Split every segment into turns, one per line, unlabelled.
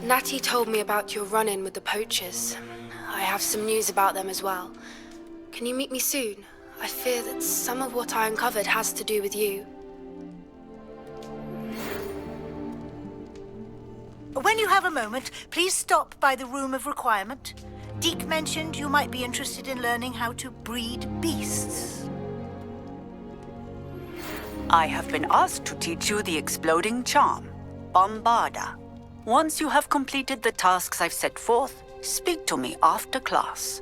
Natty told me about your run-in with the poachers. I have some news about them as well. Can you meet me soon? I fear that some of what I uncovered has to do with you.
When you have a moment, please stop by the Room of Requirement. Deke mentioned you might be interested in learning how to breed beasts.
I have been asked to teach you the exploding charm, Bombarda. Once you have completed the tasks I've set forth, speak to me after class.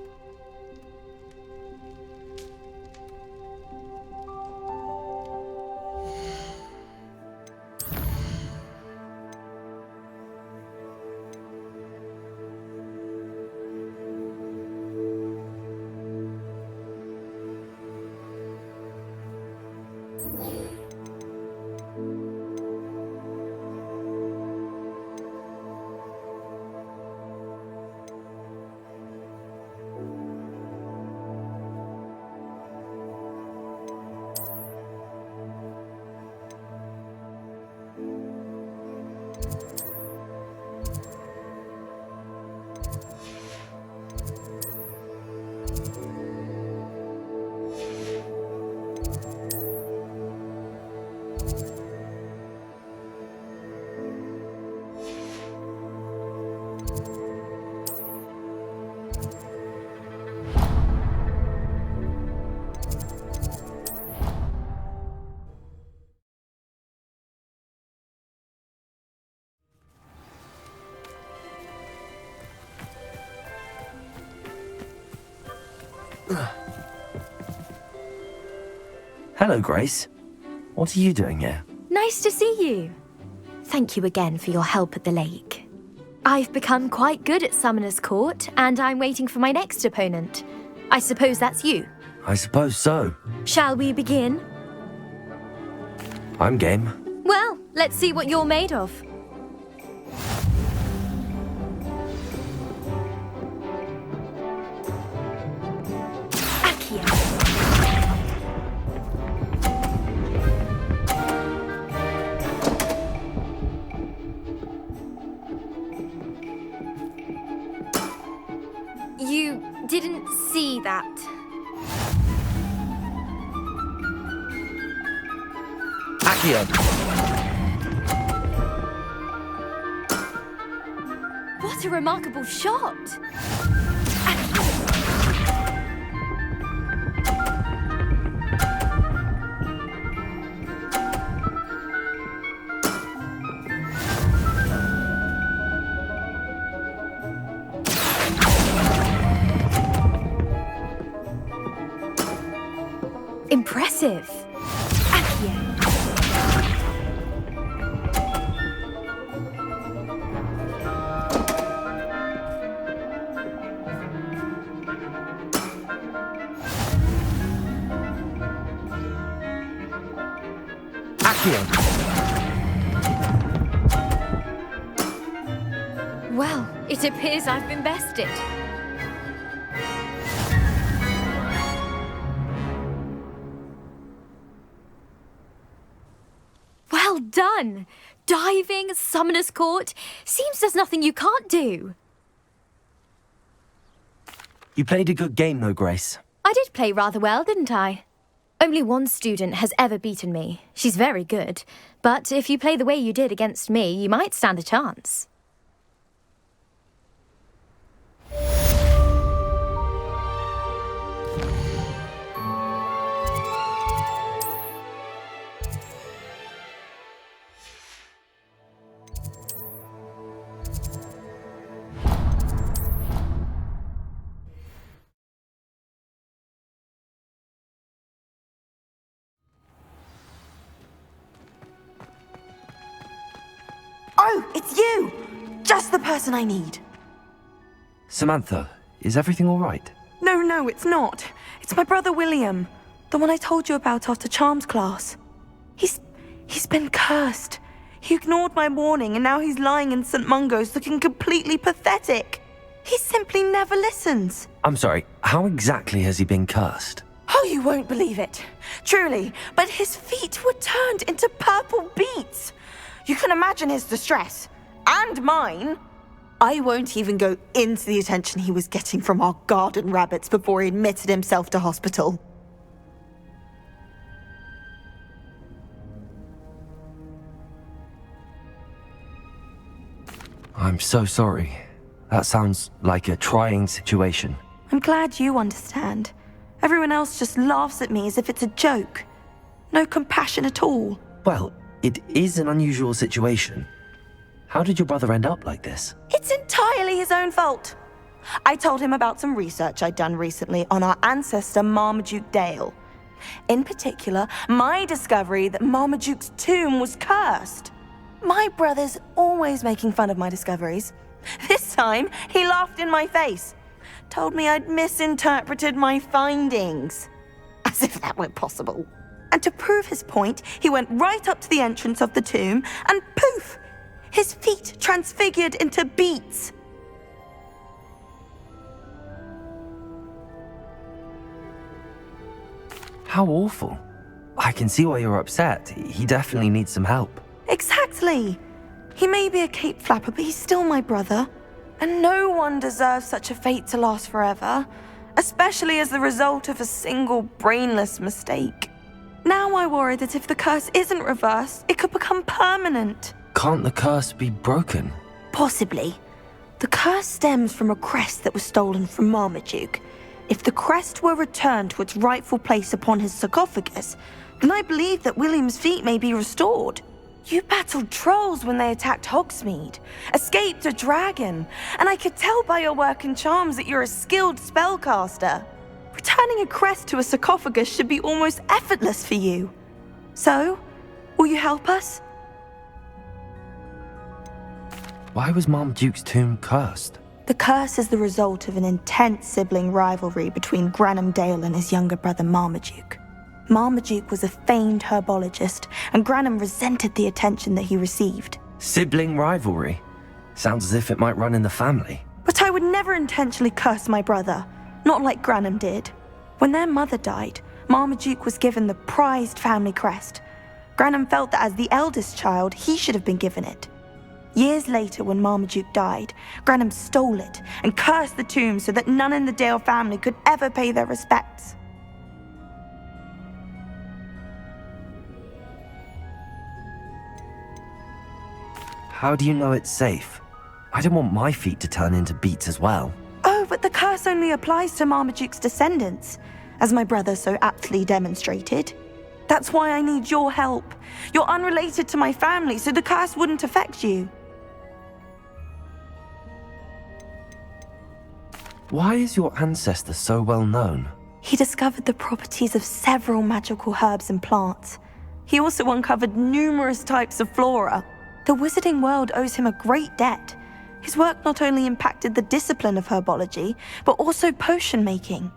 Hello, Grace. What are you doing here?
Nice to see you. Thank you again for your help at the lake. I've become quite good at Summoner's Court, and I'm waiting for my next opponent. I suppose that's you.
I suppose so.
Shall we begin?
I'm game.
Well, let's see what you're made of. You didn't see that.
Accio!
What a remarkable shot! Impressive. Accio.
Accio!
Well, it appears I've been bested. Well done! Diving, Summoner's Court. Seems there's nothing you can't do.
You played a good game, though, Grace.
I did play rather well, didn't I? Only one student has ever beaten me. She's very good. But if you play the way you did against me, you might stand a chance.
Oh, it's you! Just the person I need.
Samantha, is everything all right?
No, it's not. It's my brother William. The one I told you about after Charms class. He's been cursed. He ignored my warning and now he's lying in St. Mungo's looking completely pathetic. He simply never listens.
I'm sorry, how exactly has he been cursed?
Oh, you won't believe it. Truly, but his feet were turned into purple beets. You can imagine his distress. And mine. I won't even go into the attention he was getting from our garden rabbits before he admitted himself to hospital.
I'm so sorry. That sounds like a trying situation.
I'm glad you understand. Everyone else just laughs at me as if it's a joke. No compassion at all.
Well, it is an unusual situation. How did your brother end up like this?
It's entirely his own fault. I told him about some research I'd done recently on our ancestor Marmaduke Dale. In particular, my discovery that Marmaduke's tomb was cursed. My brother's always making fun of my discoveries. This time, he laughed in my face. Told me I'd misinterpreted my findings. As if that were possible. And to prove his point, he went right up to the entrance of the tomb and poof! His feet transfigured into beets.
How awful. I can see why you're upset. He definitely needs some help.
Exactly. He may be a cape flapper, but he's still my brother. And no one deserves such a fate to last forever, especially as the result of a single brainless mistake. Now I worry that if the curse isn't reversed, it could become permanent.
Can't the curse be broken?
Possibly. The curse stems from a crest that was stolen from Marmaduke. If the crest were returned to its rightful place upon his sarcophagus, then I believe that William's feet may be restored. You battled trolls when they attacked Hogsmeade, escaped a dragon, and I could tell by your work and charms that you're a skilled spellcaster. Returning a crest to a sarcophagus should be almost effortless for you. So, will you help us?
Why was Marmaduke's tomb cursed?
The curse is the result of an intense sibling rivalry between Granham Dale and his younger brother Marmaduke. Marmaduke was a famed herbologist, and Granham resented the attention that he received.
Sibling rivalry? Sounds as if it might run in the family.
But I would never intentionally curse my brother, not like Granham did. When their mother died, Marmaduke was given the prized family crest. Granham felt that as the eldest child, he should have been given it. Years later, when Marmaduke died, Granham stole it and cursed the tomb so that none in the Dale family could ever pay their respects.
How do you know it's safe? I don't want my feet to turn into beets as well.
Oh, but the curse only applies to Marmaduke's descendants, as my brother so aptly demonstrated. That's why I need your help. You're unrelated to my family, so the curse wouldn't affect you.
Why is your ancestor so well known?
He discovered the properties of several magical herbs and plants. He also uncovered numerous types of flora. The wizarding world owes him a great debt. His work not only impacted the discipline of herbology, but also potion making.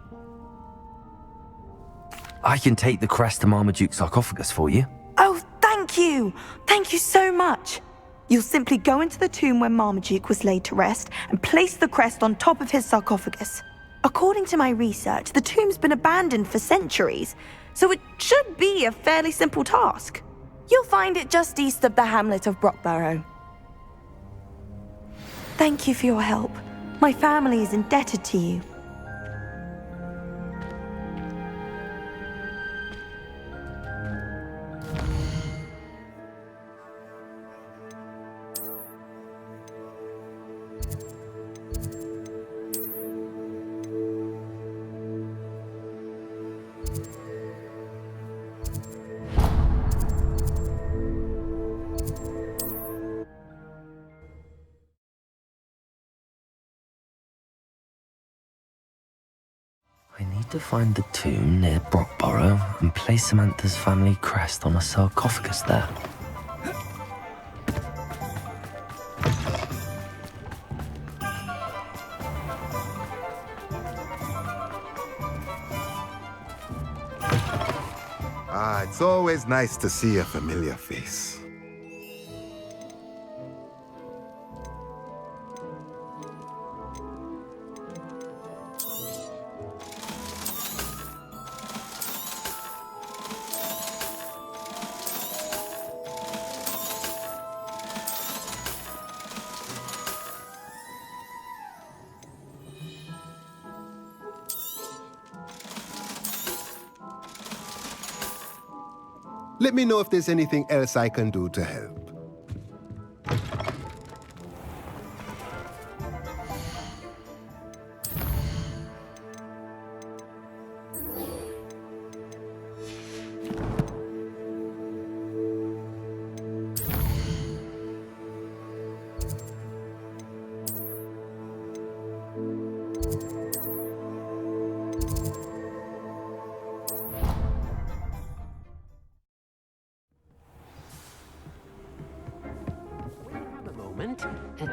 I can take the crest to Marmaduke's sarcophagus for you.
Oh, thank you! Thank you so much! You'll simply go into the tomb where Marmaduke was laid to rest and place the crest on top of his sarcophagus. According to my research, the tomb's been abandoned for centuries, so it should be a fairly simple task. You'll find it just east of the hamlet of Brockborough. Thank you for your help. My family is indebted to you.
I need to find the tomb near Brockborough and place Samantha's family crest on a sarcophagus there.
It's always nice to see a familiar face. Let me know if there's anything else I can do to help.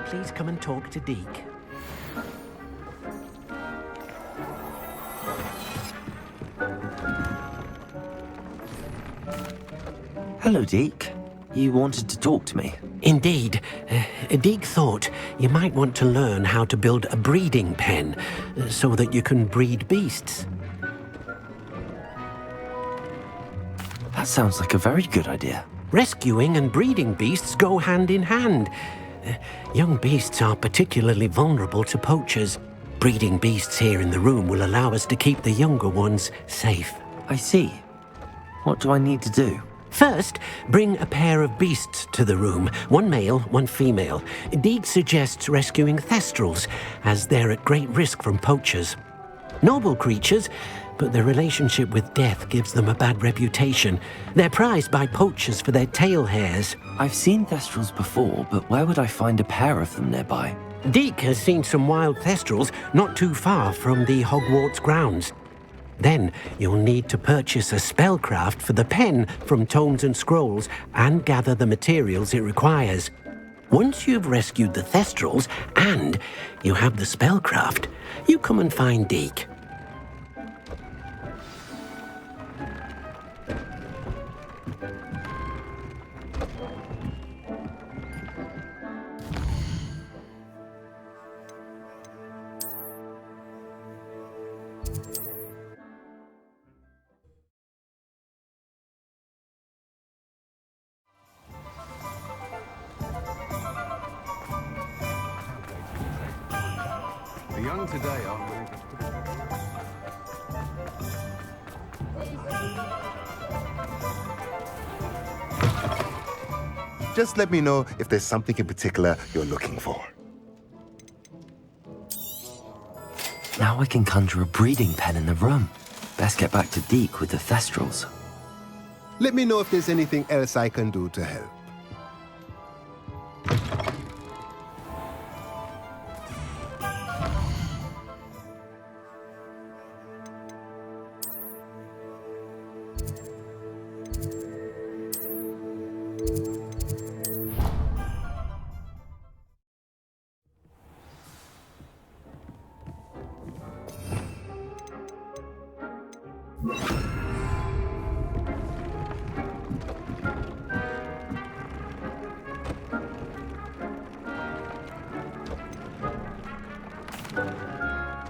Please come and talk to Deke.
Hello, Deke. You wanted to talk to me?
Indeed. Deke thought you might want to learn how to build a breeding pen so that you can breed beasts.
That sounds like a very good idea.
Rescuing and breeding beasts go hand in hand. Young beasts are particularly vulnerable to poachers. Breeding beasts here in the room will allow us to keep the younger ones safe.
I see. What do I need to do?
First, bring a pair of beasts to the room. One male, one female. Deke suggests rescuing thestrals, as they're at great risk from poachers. Noble creatures, but their relationship with death gives them a bad reputation. They're prized by poachers for their tail hairs.
I've seen thestrals before, but where would I find a pair of them nearby?
Deke has seen some wild thestrals not too far from the Hogwarts grounds. Then you'll need to purchase a spellcraft for the pen from Tomes and Scrolls and gather the materials it requires. Once you've rescued the thestrals and you have the spellcraft, you come and find Deke.
The young today are... Just let me know if there's something in particular you're looking for.
Now I can conjure a breeding pen in the room. Best get back to Deke with the thestrals.
Let me know if there's anything else I can do to help.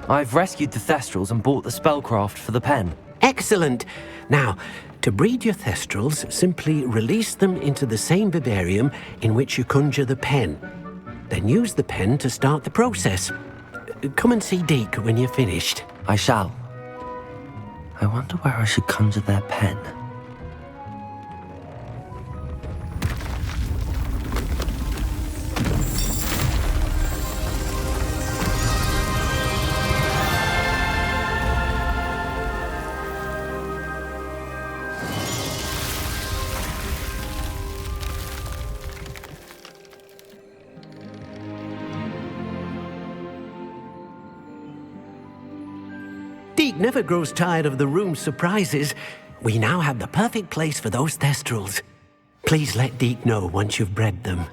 I've rescued the thestrals and bought the spellcraft for the pen.
Excellent! Now, to breed your thestrals, simply release them into the same vivarium in which you conjure the pen. Then use the pen to start the process. Come and see Deke when you're finished.
I shall. I wonder where I should conjure their pen.
Deke never grows tired of the room's surprises. We now have the perfect place for those thestrals. Please let Deke know once you've bred them.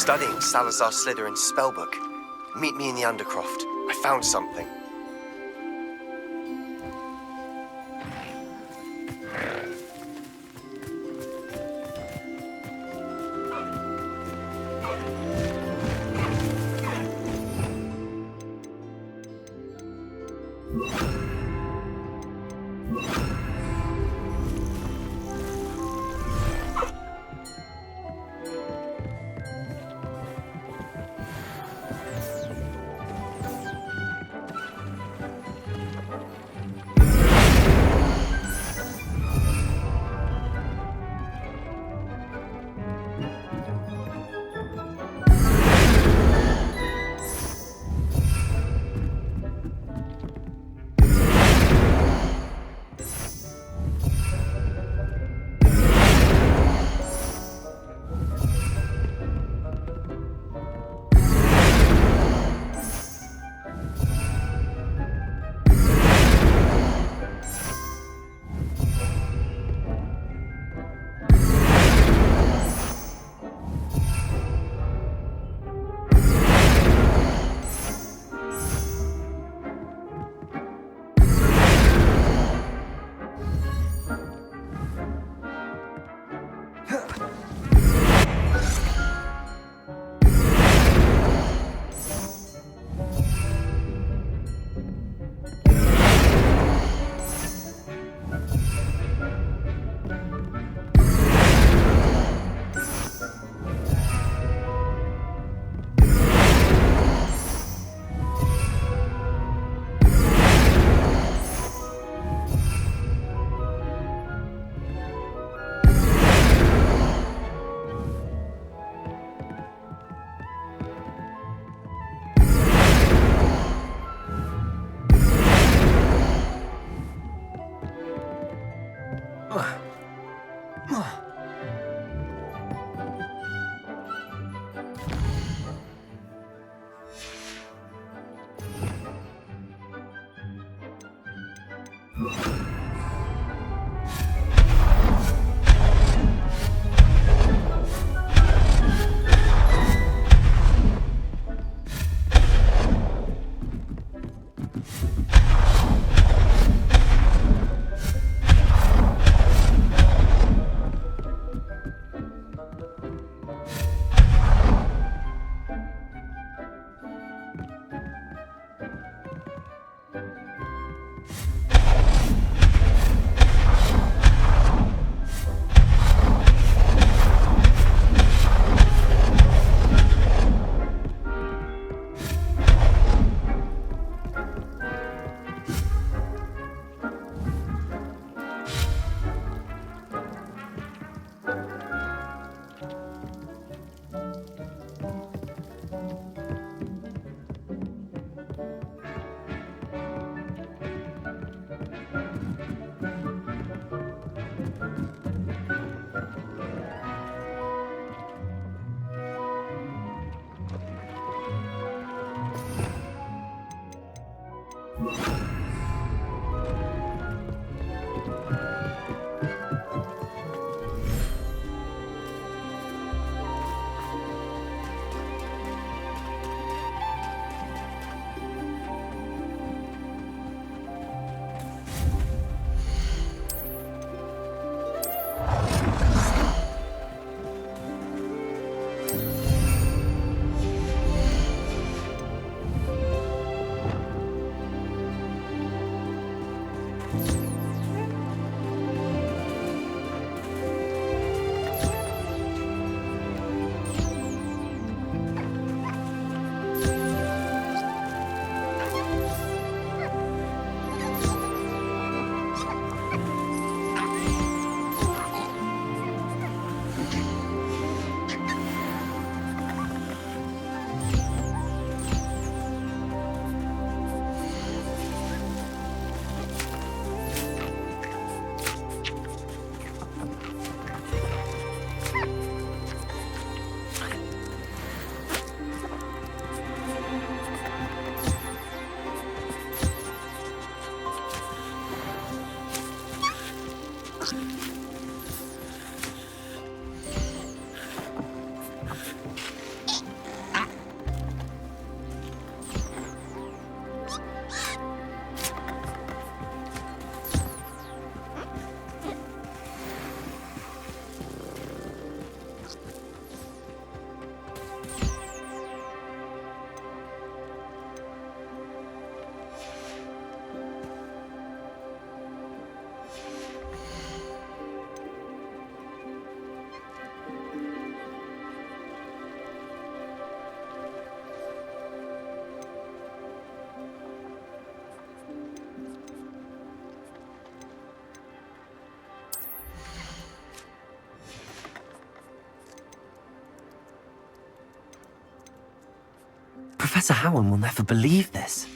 studying Salazar Slytherin's spellbook. Meet me in the Undercroft. I found something.
Professor Howard will never believe this.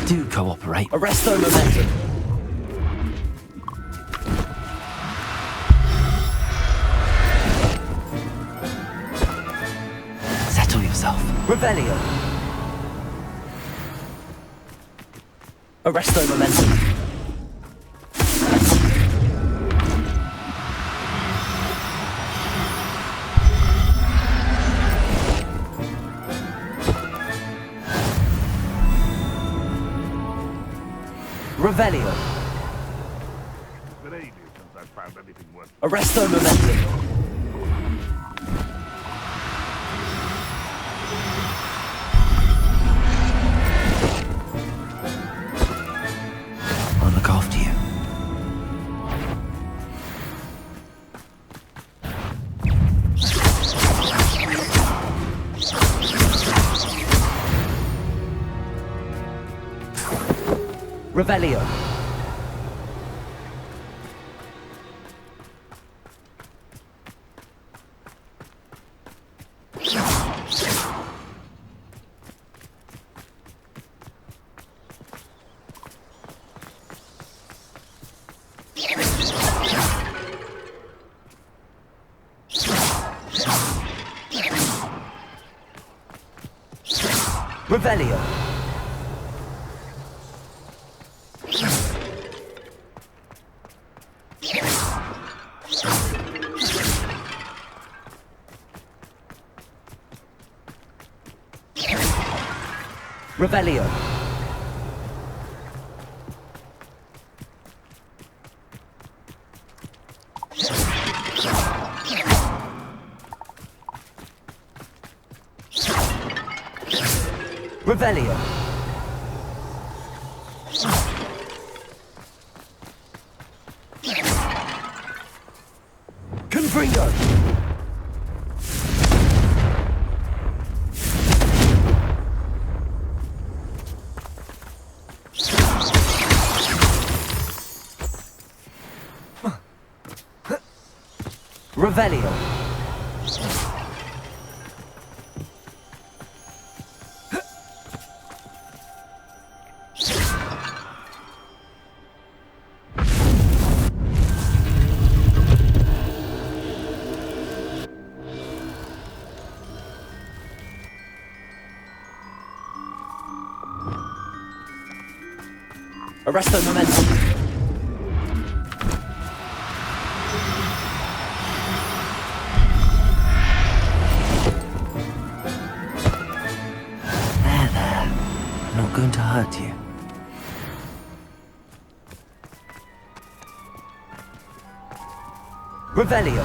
Do cooperate. Arresto momentum. Settle yourself. Revelio. Arresto momentum. Revelio.
Been ages since I've found anything worth.
Arresto momentum. I'll look after you. Revelio. Revelio. Revelio. Revelio. Confringo. Revelio. Arresto momentum. There. I'm not going to hurt you. Revelio.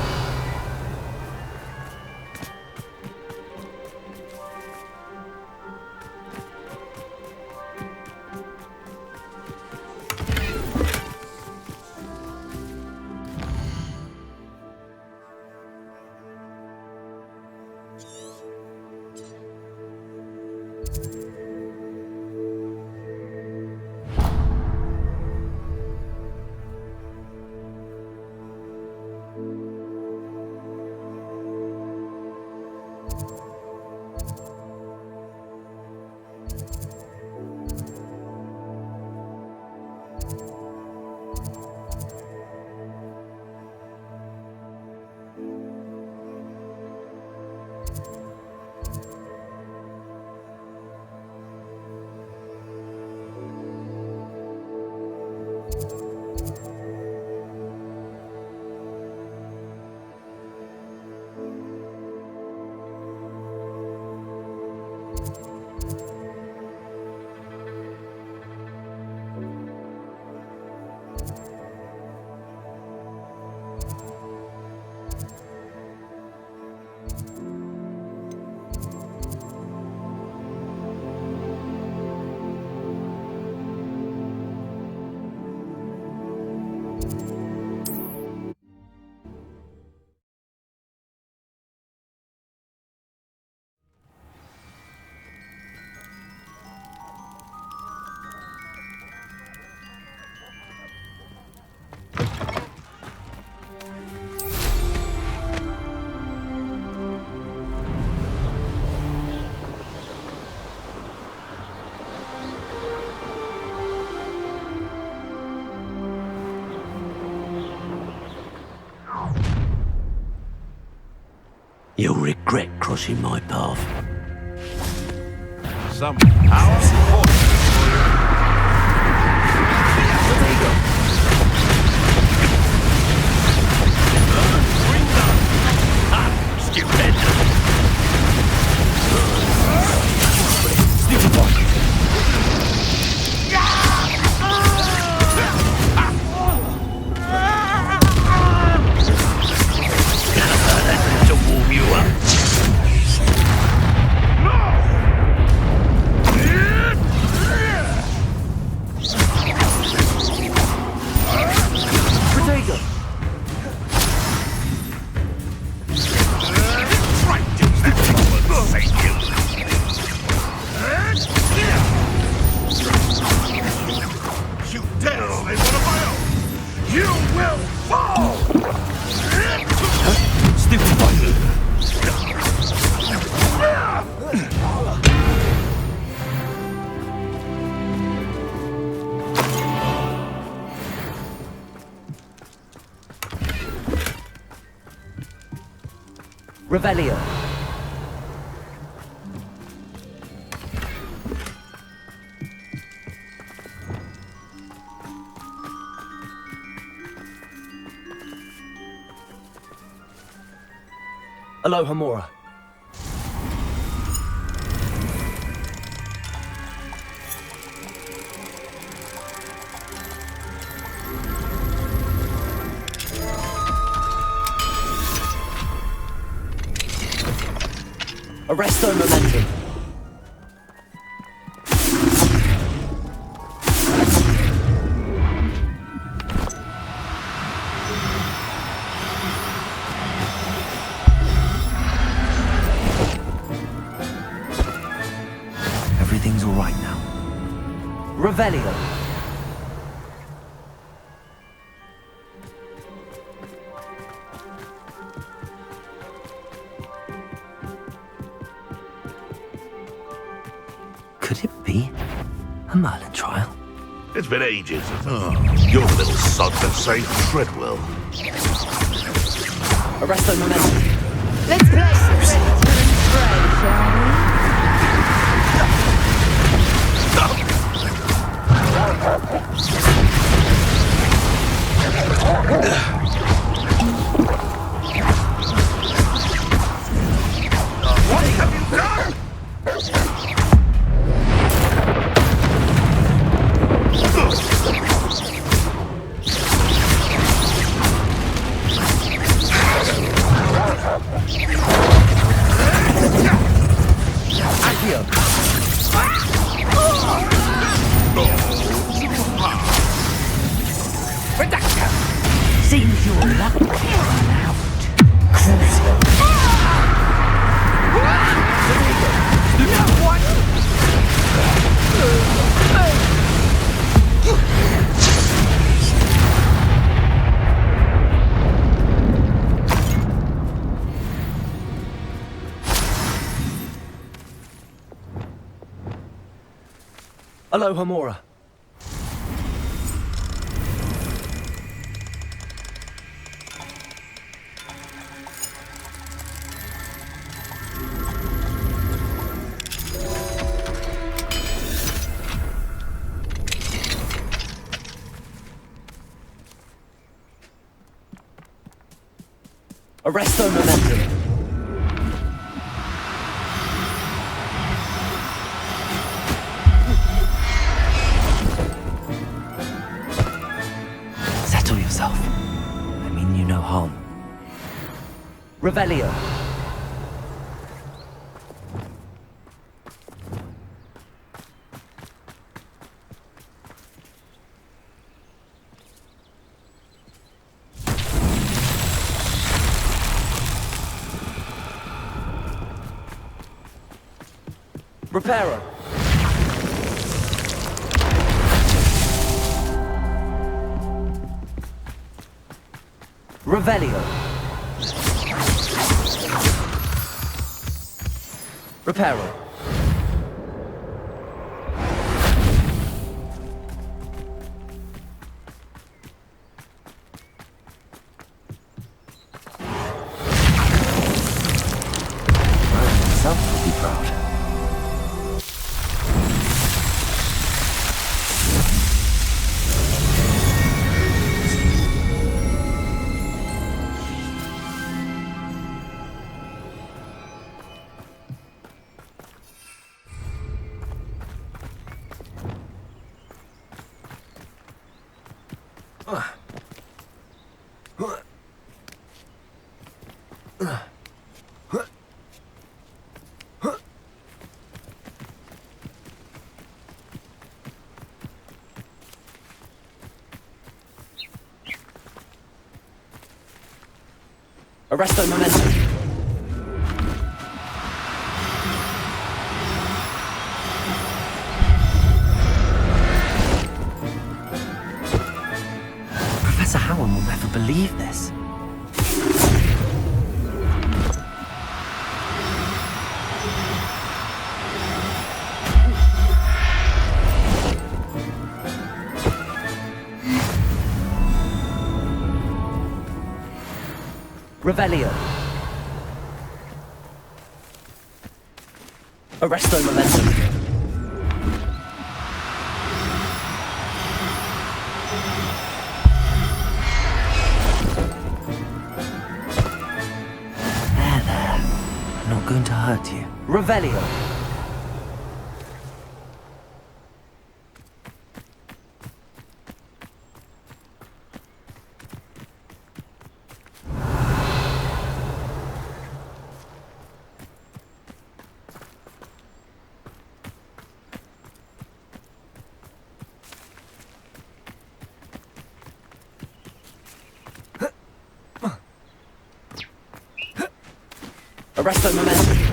You'll regret crossing my path.
Some powerful force.
There you go. Stupid. Stupid boy. To warm you up.
will fall!
Stupid bugger!
Revelio.
Aloha Mora.
Arresto momentum.
Everything's all right now.
Revelio.
Could it be a Merlin trial?
It's been ages. You're the little sod that saved Treadwell.
Arresto momentum.
Let's play Slytherin Stray, shall we?
What have you done?
Seems your luck will run out.
Aloha Mora.
Arresto momentum.
Settle yourself. I mean you no harm.
Revelio. Reparo. Revelio. Reparo.
Merlin himself would be proud.
Arresto momentum.
Professor Howard will never believe this.
Revelio. Arresto momentum.
There. I'm not going to hurt you.
Revelio. Arresto momentum.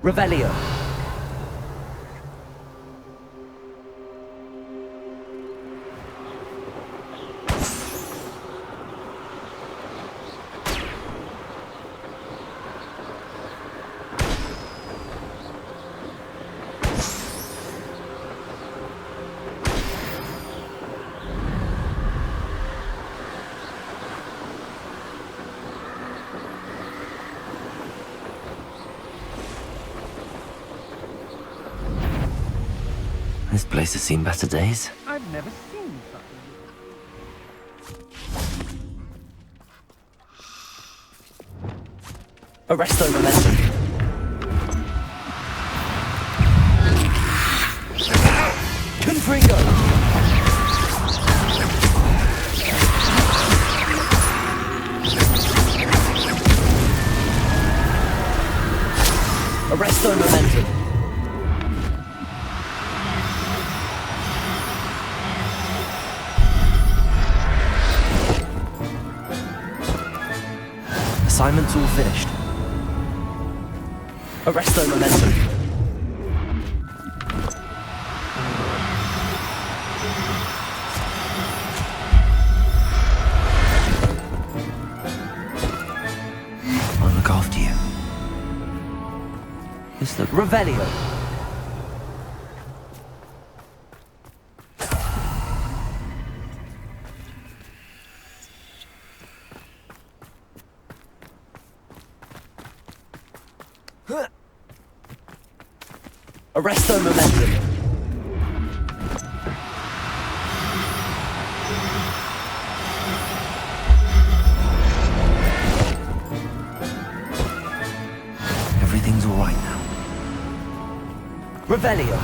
Revelio.
This place has seen better days.
I've never seen something. Arresto momentum. Confringo. Arresto momentum.
Assignment's all finished.
Arresto momentum.
I'll look after you. This look...
Revelio. Arresto momentum.
Everything's all right now.
Revelio.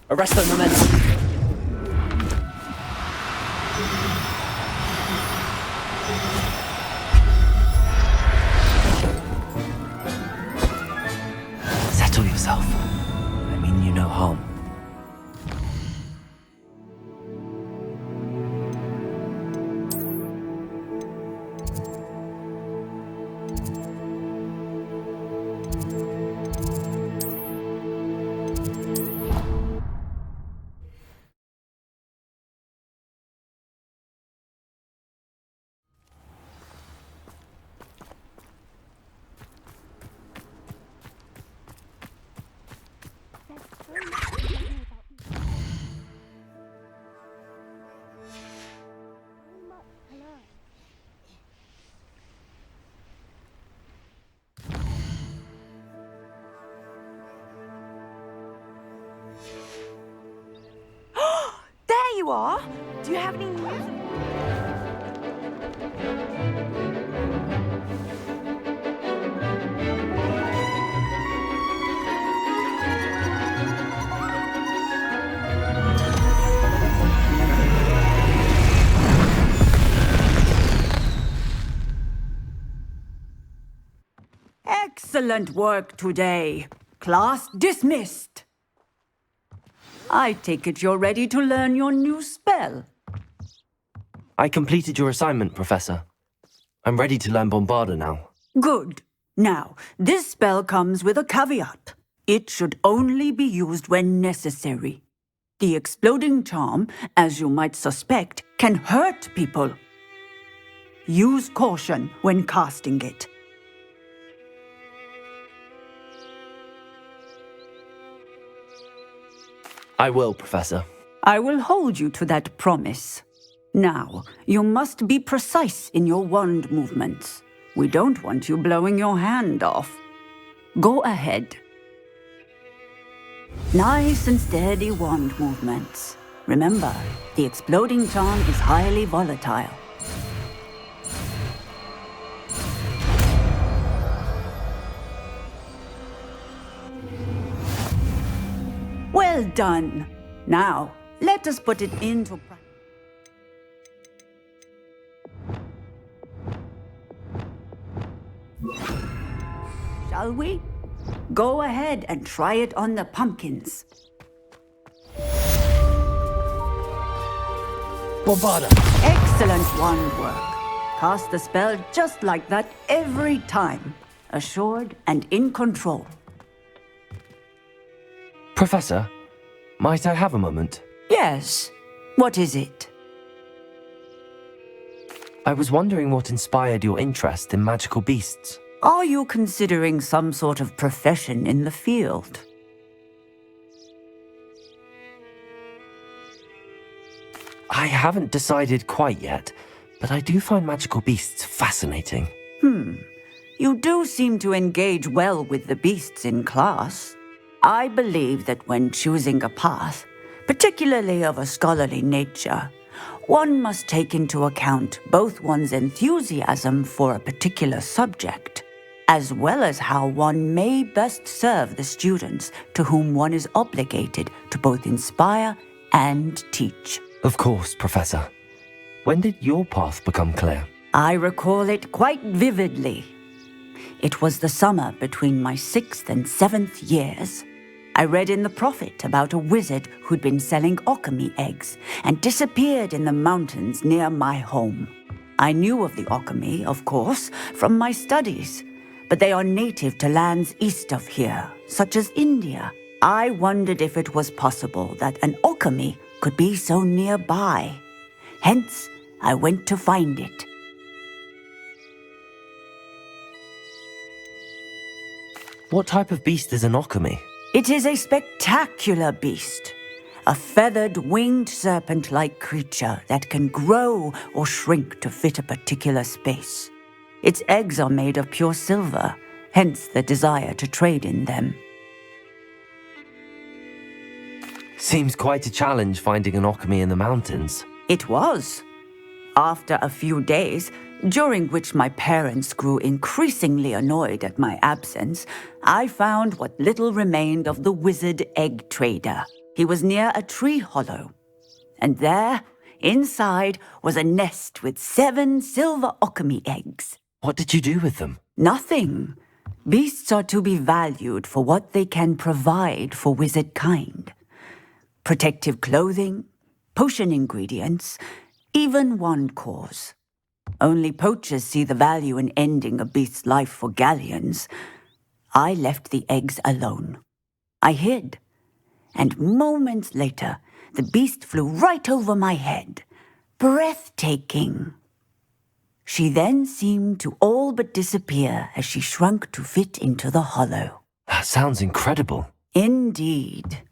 Arresto momentum.
Settle yourself. I mean you no harm.
There you are! Do you have any news?
Excellent work today. Class dismissed. I take it you're ready to learn your new spell.
I completed your assignment, Professor. I'm ready to learn Bombarda now.
Good. Now, this spell comes with a caveat. It should only be used when necessary. The exploding charm, as you might suspect, can hurt people. Use caution when casting it.
I will, Professor.
I will hold you to that promise. Now, you must be precise in your wand movements. We don't want you blowing your hand off. Go ahead. Nice and steady wand movements. Remember, the exploding charm is highly volatile. Well done. Now, let us put it into practice. Shall we? Go ahead and try it on the pumpkins.
Bombarda!
Excellent wand work. Cast the spell just like that every time. Assured and in control.
Professor, might I have a moment?
Yes. What is it?
I was wondering what inspired your interest in magical beasts.
Are you considering some sort of profession in the field?
I haven't decided quite yet, but I do find magical beasts fascinating.
You do seem to engage well with the beasts in class. I believe that when choosing a path, particularly of a scholarly nature, one must take into account both one's enthusiasm for a particular subject, as well as how one may best serve the students to whom one is obligated to both inspire and teach.
Of course, Professor. When did your path become clear?
I recall it quite vividly. It was the summer between my 6th and 7th years. I read in the Prophet about a wizard who'd been selling alchemy eggs and disappeared in the mountains near my home. I knew of the alchemy, of course, from my studies, but they are native to lands east of here, such as India. I wondered if it was possible that an alchemy could be so nearby. Hence, I went to find it.
What type of beast is an alchemy?
It is a spectacular beast. A feathered, winged serpent-like creature that can grow or shrink to fit a particular space. Its eggs are made of pure silver, hence the desire to trade in them.
Seems quite a challenge finding an alchemy in the mountains.
It was. After a few days, during which my parents grew increasingly annoyed at my absence, I found what little remained of the wizard egg trader. He was near a tree hollow. And there, inside, was a nest with 7 silver alchemy eggs.
What did you do with them?
Nothing. Beasts are to be valued for what they can provide for wizard kind. Protective clothing, potion ingredients, even wand cores. Only poachers see the value in ending a beast's life for galleons. I left the eggs alone. I hid. And moments later, the beast flew right over my head. Breathtaking. She then seemed to all but disappear as she shrunk to fit into the hollow.
That sounds incredible.
Indeed.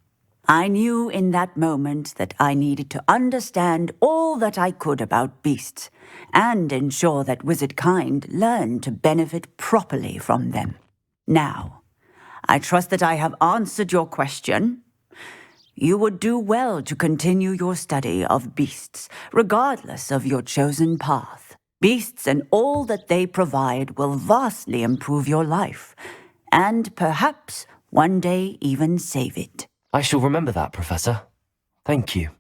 I knew in that moment that I needed to understand all that I could about beasts and ensure that wizard kind learned to benefit properly from them. Now, I trust that I have answered your question. You would do well to continue your study of beasts, regardless of your chosen path. Beasts and all that they provide will vastly improve your life, and perhaps one day even save it.
I shall remember that, Professor. Thank you.